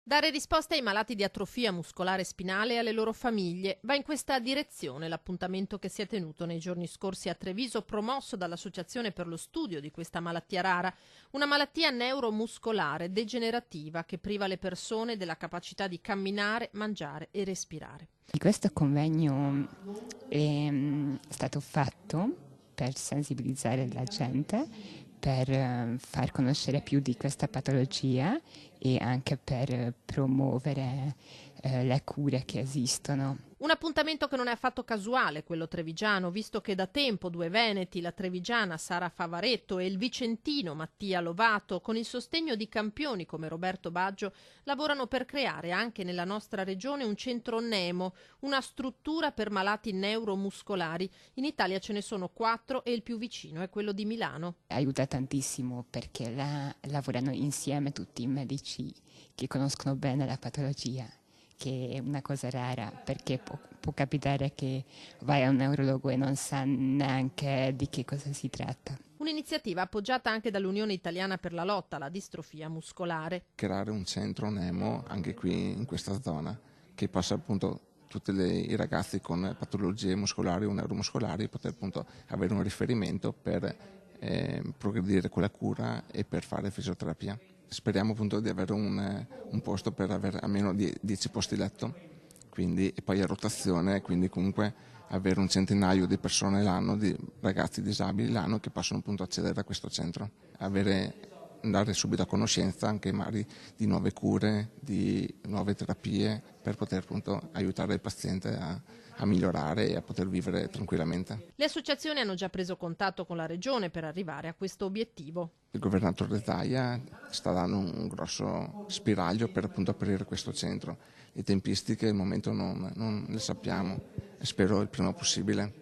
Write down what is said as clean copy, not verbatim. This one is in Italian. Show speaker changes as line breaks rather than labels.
Dare risposte ai malati di atrofia muscolare spinale e alle loro famiglie. Va in questa direzione l'appuntamento che si è tenuto nei giorni scorsi a Treviso, promosso dall'Associazione per lo studio di questa malattia rara, una malattia neuromuscolare degenerativa che priva le persone della capacità di camminare, mangiare e respirare.
Questo convegno è stato fatto per sensibilizzare la gente, per far conoscere più di questa patologia e anche per promuovere le cure che esistono.
Un appuntamento che non è affatto casuale, quello trevigiano, visto che da tempo due veneti, la trevigiana Sara Favaretto e il vicentino Mattia Lovato, con il sostegno di campioni come Roberto Baggio, lavorano per creare anche nella nostra regione un centro Nemo, una struttura per malati neuromuscolari. In Italia ce ne sono 4 e il più vicino è quello di Milano.
Aiuta tantissimo perché lavorano insieme tutti i medici che conoscono bene la patologia, che è una cosa rara, perché può capitare che vai a un neurologo e non sa neanche di che cosa si tratta.
Un'iniziativa appoggiata anche dall'Unione Italiana per la lotta alla distrofia muscolare.
Creare un centro Nemo anche qui in questa zona che possa appunto tutti i ragazzi con patologie muscolari o neuromuscolari poter appunto avere un riferimento per progredire con la cura e per fare fisioterapia. Speriamo appunto di avere un posto per avere almeno 10 posti letto, quindi, e poi a rotazione, quindi comunque avere un centinaio di persone l'anno, di ragazzi disabili l'anno che possono appunto accedere a questo centro, andare subito a conoscenza anche magari di nuove cure, di nuove terapie per poter appunto aiutare il paziente a migliorare e a poter vivere tranquillamente.
Le associazioni hanno già preso contatto con la regione per arrivare a questo obiettivo.
Il governatore Zaia sta dando un grosso spiraglio per appunto aprire questo centro. Le tempistiche al momento non le sappiamo e spero il prima possibile.